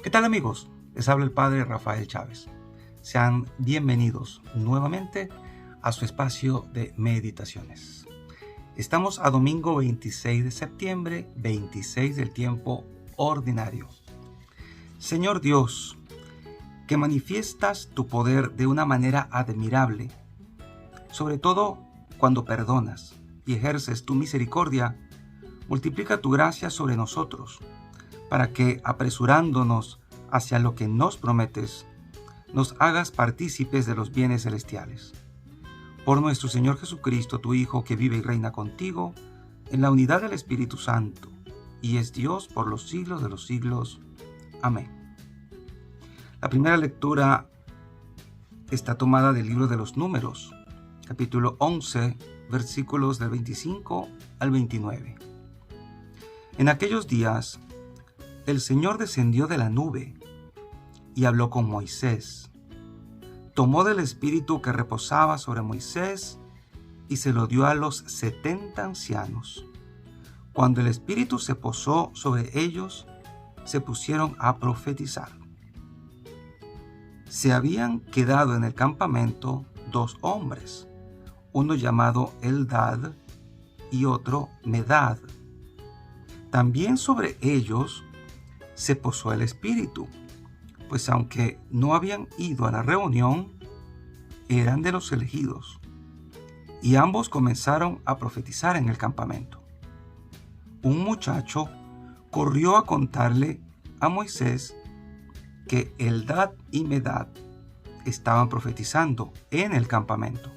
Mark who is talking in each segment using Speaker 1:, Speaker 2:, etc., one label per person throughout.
Speaker 1: ¿Qué tal, amigos? Les habla el Padre Rafael Chávez. Sean bienvenidos nuevamente a su espacio de meditaciones. Estamos a domingo 26 de septiembre, 26 del tiempo ordinario. Señor Dios, que manifiestas tu poder de una manera admirable, sobre todo cuando perdonas y ejerces tu misericordia, multiplica tu gracia sobre nosotros, para que, apresurándonos hacia lo que nos prometes, nos hagas partícipes de los bienes celestiales. Por nuestro Señor Jesucristo, tu Hijo, que vive y reina contigo, en la unidad del Espíritu Santo, y es Dios por los siglos de los siglos. Amén. La primera lectura está tomada del libro de los Números, capítulo 11, versículos del 25 al 29. En aquellos días, el Señor descendió de la nube y habló con Moisés. Tomó del espíritu que reposaba sobre Moisés y se lo dio a los 70 ancianos. Cuando el espíritu se posó sobre ellos, se pusieron a profetizar. Se habían quedado en el campamento 2 hombres, uno llamado Eldad y otro Medad. También sobre ellos se posó el espíritu, pues aunque no habían ido a la reunión, eran de los elegidos, y ambos comenzaron a profetizar en el campamento. Un muchacho corrió a contarle a Moisés que Eldad y Medad estaban profetizando en el campamento.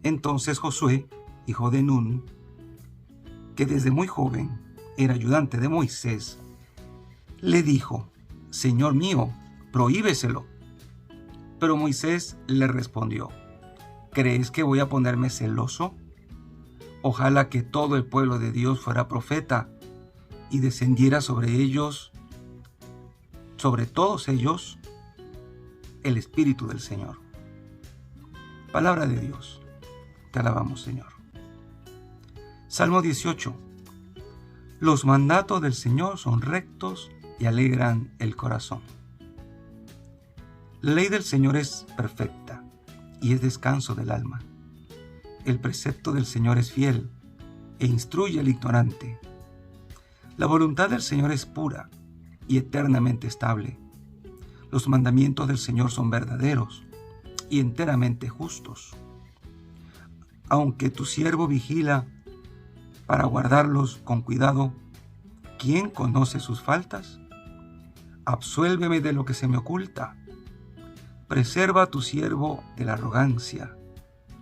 Speaker 1: Entonces Josué, hijo de Nun, que desde muy joven era ayudante de Moisés, le dijo: Señor mío, prohíbeselo. Pero Moisés le respondió: ¿crees que voy a ponerme celoso? Ojalá que todo el pueblo de Dios fuera profeta y descendiera sobre ellos, sobre todos ellos, el Espíritu del Señor. Palabra de Dios. Te alabamos, Señor. Salmo 18. Los mandatos del Señor son rectos y alegran el corazón. La ley del Señor es perfecta y es descanso del alma. El precepto del Señor es fiel e instruye al ignorante. La voluntad del Señor es pura y eternamente estable. Los mandamientos del Señor son verdaderos y enteramente justos. Aunque tu siervo vigila para guardarlos con cuidado, ¿quién conoce sus faltas? Absuélveme de lo que se me oculta. Preserva a tu siervo de la arrogancia,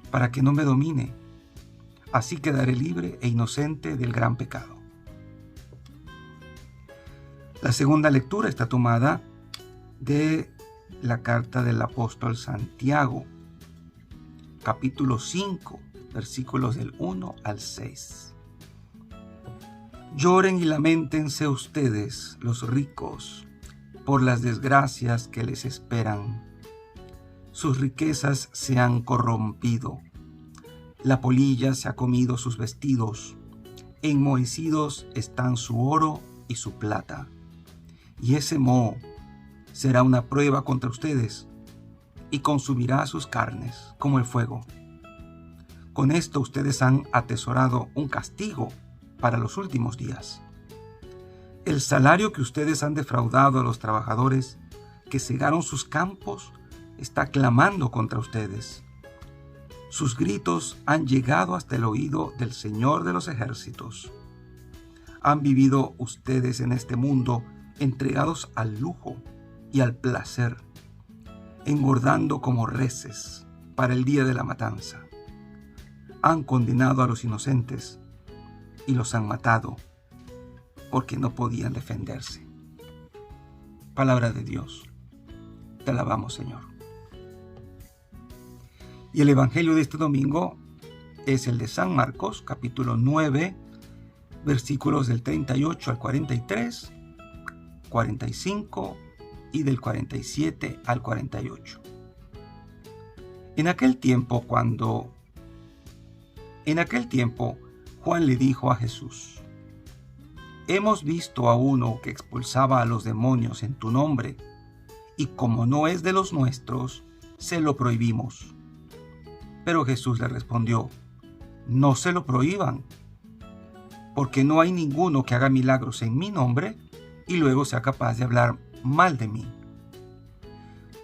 Speaker 1: para que no me domine. Así quedaré libre e inocente del gran pecado. La segunda lectura está tomada de la carta del apóstol Santiago, capítulo 5, versículos del 1 al 6. Lloren y lamentense ustedes, los ricos, por las desgracias que les esperan. Sus riquezas se han corrompido, la polilla se ha comido sus vestidos, enmohecidos están su oro y su plata. Y ese moho será una prueba contra ustedes, y consumirá sus carnes como el fuego. Con esto ustedes han atesorado un castigo para los últimos días. El salario que ustedes han defraudado a los trabajadores que cegaron sus campos está clamando contra ustedes. Sus gritos han llegado hasta el oído del Señor de los ejércitos. Han vivido ustedes en este mundo entregados al lujo y al placer, engordando como reses para el día de la matanza. Han condenado a los inocentes y los han matado porque no podían defenderse. Palabra de Dios. Te alabamos, Señor. Y el evangelio de este domingo es el de San Marcos, capítulo 9, versículos del 38 al 43, 45 y del 47 al 48. En aquel tiempo, Juan le dijo a Jesús: hemos visto a uno que expulsaba a los demonios en tu nombre, y como no es de los nuestros, se lo prohibimos. Pero Jesús le respondió, no se lo prohíban, porque no hay ninguno que haga milagros en mi nombre y luego sea capaz de hablar mal de mí.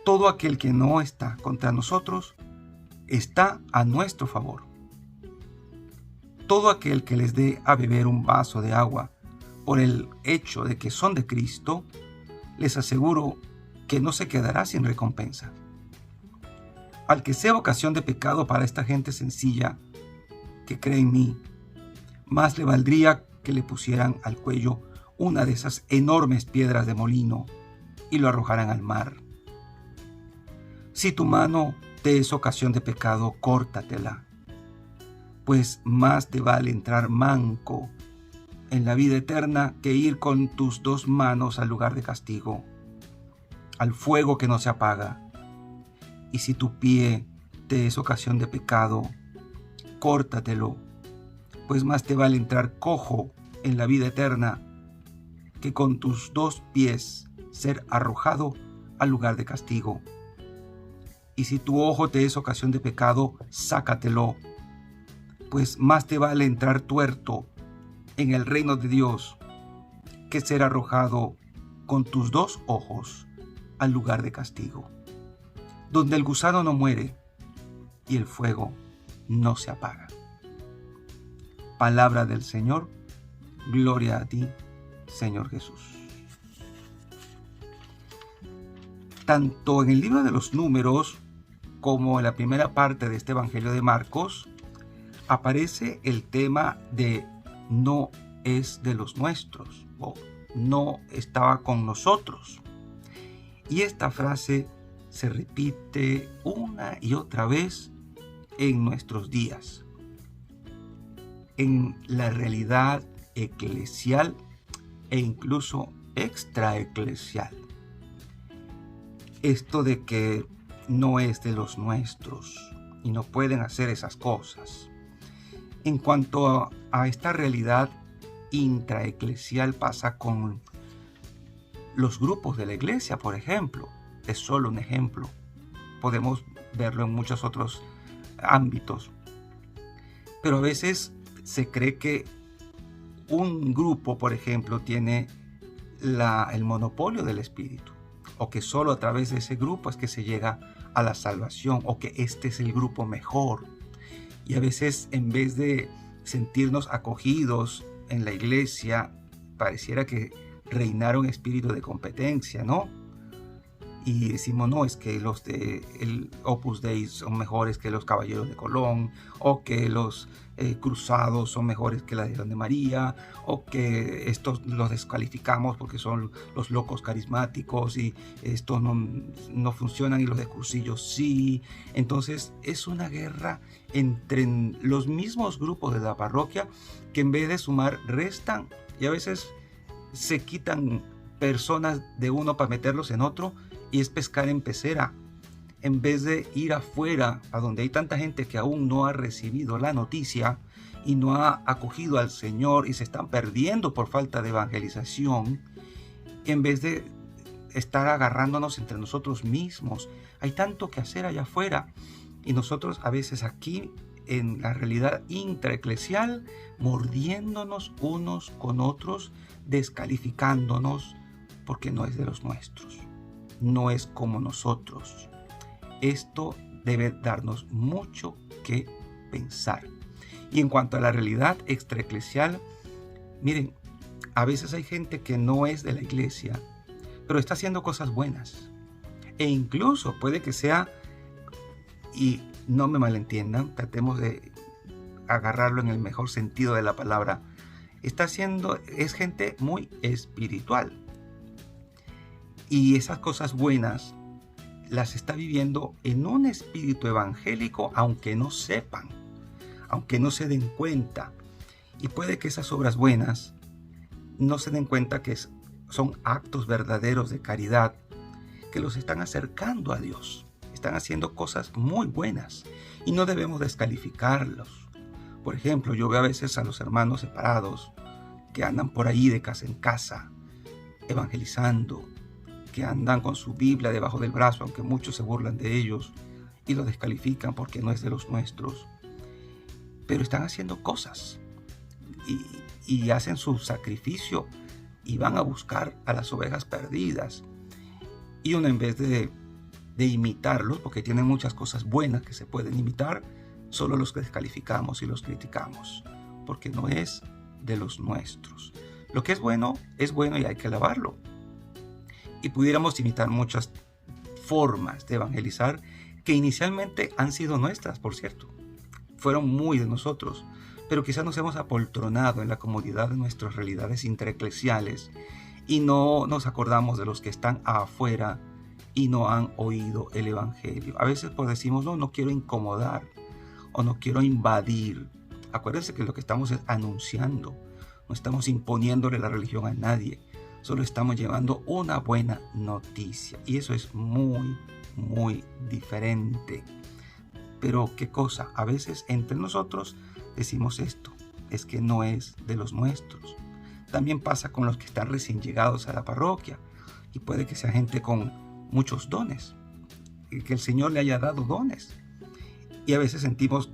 Speaker 1: Todo aquel que no está contra nosotros está a nuestro favor. Todo aquel que les dé a beber un vaso de agua por el hecho de que son de Cristo, les aseguro que no se quedará sin recompensa. Al que sea ocasión de pecado para esta gente sencilla que cree en mí, más le valdría que le pusieran al cuello una de esas enormes piedras de molino y lo arrojaran al mar. Si tu mano te es ocasión de pecado, córtatela, pues más te vale entrar manco en la vida eterna que ir con tus dos manos al lugar de castigo, al fuego que no se apaga. Y si tu pie te es ocasión de pecado, córtatelo, pues más te vale entrar cojo en la vida eterna que con tus dos pies ser arrojado al lugar de castigo. Y si tu ojo te es ocasión de pecado, sácatelo, pues más te vale entrar tuerto en el reino de Dios que ser arrojado con tus dos ojos al lugar de castigo, donde el gusano no muere y el fuego no se apaga. Palabra del Señor, gloria a ti, Señor Jesús. Tanto en el libro de los Números como en la primera parte de este Evangelio de Marcos, aparece el tema de no es de los nuestros o no estaba con nosotros. Y esta frase se repite una y otra vez en nuestros días. En la realidad eclesial e incluso extraeclesial. Esto de que no es de los nuestros y no pueden hacer esas cosas. En cuanto a esta realidad intraeclesial pasa con los grupos de la iglesia, por ejemplo. Es solo un ejemplo. Podemos verlo en muchos otros ámbitos. Pero a veces se cree que un grupo, por ejemplo, tiene el monopolio del Espíritu, o que solo a través de ese grupo es que se llega a la salvación, o que este es el grupo mejor. Y a veces, en vez de sentirnos acogidos en la iglesia, pareciera que reinara un espíritu de competencia, ¿no? Y decimos, no, es que los de el Opus Dei son mejores que los Caballeros de Colón, o que los Cruzados son mejores que la Legión de María, o que estos los descalificamos porque son los locos carismáticos y estos no funcionan y los de Cursillos sí. Entonces es una guerra entre los mismos grupos de la parroquia que en vez de sumar restan, y a veces se quitan personas de uno para meterlos en otro, y es pescar en pecera, en vez de ir afuera, a donde hay tanta gente que aún no ha recibido la noticia y no ha acogido al Señor y se están perdiendo por falta de evangelización, en vez de estar agarrándonos entre nosotros mismos. Hay tanto que hacer allá afuera y nosotros a veces aquí en la realidad intraeclesial, mordiéndonos unos con otros, descalificándonos porque no es de los nuestros. No es como nosotros. Esto debe darnos mucho que pensar. Y en cuanto a la realidad extraeclesial, miren, a veces hay gente que no es de la iglesia, pero está haciendo cosas buenas. E incluso puede que sea, y no me malentiendan, tratemos de agarrarlo en el mejor sentido de la palabra, es gente muy espiritual. Y esas cosas buenas las está viviendo en un espíritu evangélico, aunque no sepan, aunque no se den cuenta. Y puede que esas obras buenas no se den cuenta que son actos verdaderos de caridad que los están acercando a Dios. Están haciendo cosas muy buenas y no debemos descalificarlos. Por ejemplo, yo veo a veces a los hermanos separados que andan por ahí de casa en casa, evangelizando, que andan con su Biblia debajo del brazo, aunque muchos se burlan de ellos y los descalifican porque no es de los nuestros. Pero están haciendo cosas y hacen su sacrificio y van a buscar a las ovejas perdidas. Y uno, en vez de imitarlos, porque tienen muchas cosas buenas que se pueden imitar, solo los descalificamos y los criticamos, porque no es de los nuestros. Lo que es bueno y hay que alabarlo. Y pudiéramos imitar muchas formas de evangelizar que inicialmente han sido nuestras, por cierto. Fueron muy de nosotros, pero quizás nos hemos apoltronado en la comodidad de nuestras realidades intereclesiales y no nos acordamos de los que están afuera y no han oído el evangelio. A veces pues decimos, no quiero incomodar o no quiero invadir. Acuérdense que lo que estamos es anunciando, no estamos imponiéndole la religión a nadie, solo estamos llevando una buena noticia y eso es muy, muy diferente. Pero qué cosa, a veces entre nosotros decimos esto, es que no es de los nuestros. También pasa con los que están recién llegados a la parroquia y puede que sea gente con muchos dones, que el Señor le haya dado dones. Y a veces sentimos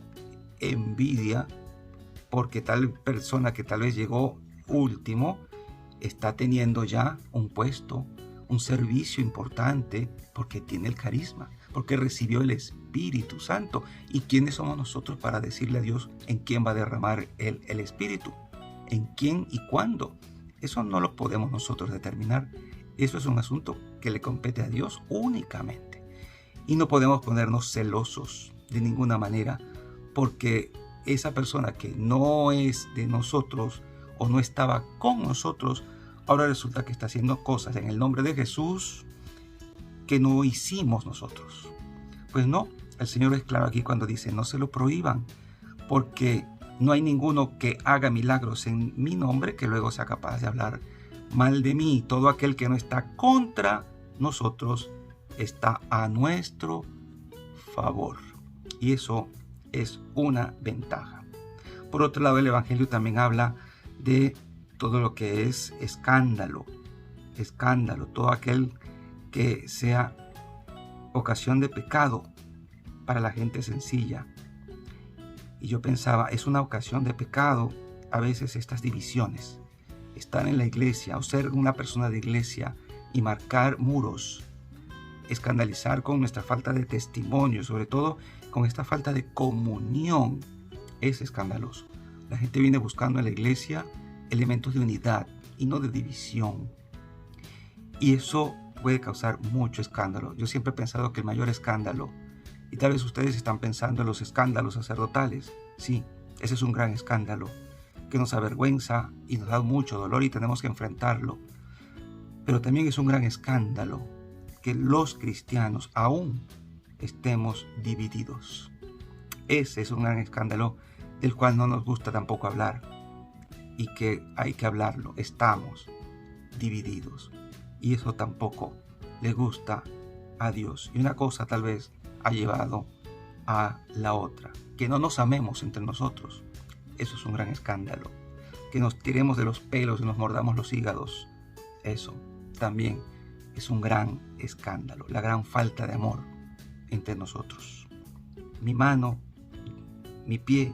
Speaker 1: envidia porque tal persona que tal vez llegó último está teniendo ya un puesto, un servicio importante, porque tiene el carisma, porque recibió el Espíritu Santo. ¿Y quiénes somos nosotros para decirle a Dios en quién va a derramar el Espíritu? ¿En quién y cuándo? Eso no lo podemos nosotros determinar. Eso es un asunto que le compete a Dios únicamente. Y no podemos ponernos celosos de ninguna manera porque esa persona que no es de nosotros o no estaba con nosotros, ahora resulta que está haciendo cosas en el nombre de Jesús que no hicimos nosotros. Pues no, el Señor es claro aquí cuando dice, no se lo prohíban, porque no hay ninguno que haga milagros en mi nombre que luego sea capaz de hablar mal de mí. Todo aquel que no está contra nosotros está a nuestro favor. Y eso es una ventaja. Por otro lado, el Evangelio también habla de todo lo que es escándalo, todo aquel que sea ocasión de pecado para la gente sencilla. Y yo pensaba, es una ocasión de pecado a veces estas divisiones, estar en la iglesia o ser una persona de iglesia y marcar muros, escandalizar con nuestra falta de testimonio, sobre todo con esta falta de comunión, es escandaloso. La gente viene buscando en la iglesia elementos de unidad y no de división. Y eso puede causar mucho escándalo. Yo siempre he pensado que el mayor escándalo, y tal vez ustedes están pensando en los escándalos sacerdotales, sí, ese es un gran escándalo que nos avergüenza y nos da mucho dolor y tenemos que enfrentarlo. Pero también es un gran escándalo que los cristianos aún estemos divididos. Ese es un gran escándalo del cual no nos gusta tampoco hablar y que hay que hablarlo. Estamos divididos y eso tampoco le gusta a Dios. Y una cosa tal vez ha llevado a la otra, que no nos amemos entre nosotros. Eso es un gran escándalo. Que nos tiremos de los pelos y nos mordamos los hígados. Eso también es un gran escándalo. La gran falta de amor entre nosotros. Mi mano, mi pie,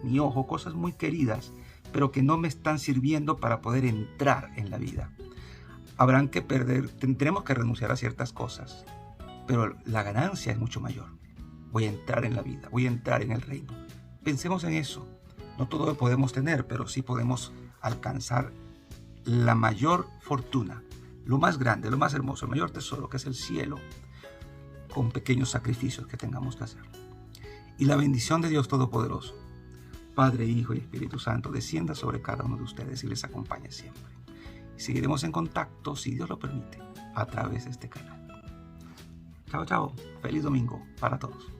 Speaker 1: mi ojo, cosas muy queridas, pero que no me están sirviendo para poder entrar en la vida. Habrán que perder, tendremos que renunciar a ciertas cosas, pero la ganancia es mucho mayor. Voy a entrar en la vida, voy a entrar en el reino. Pensemos en eso. No todo lo podemos tener, pero sí podemos alcanzar la mayor fortuna, lo más grande, lo más hermoso, el mayor tesoro, que es el cielo, con pequeños sacrificios que tengamos que hacer. Y la bendición de Dios Todopoderoso, Padre, Hijo y Espíritu Santo, descienda sobre cada uno de ustedes y les acompañe siempre. Y seguiremos en contacto, si Dios lo permite, a través de este canal. Chao, chao. Feliz domingo para todos.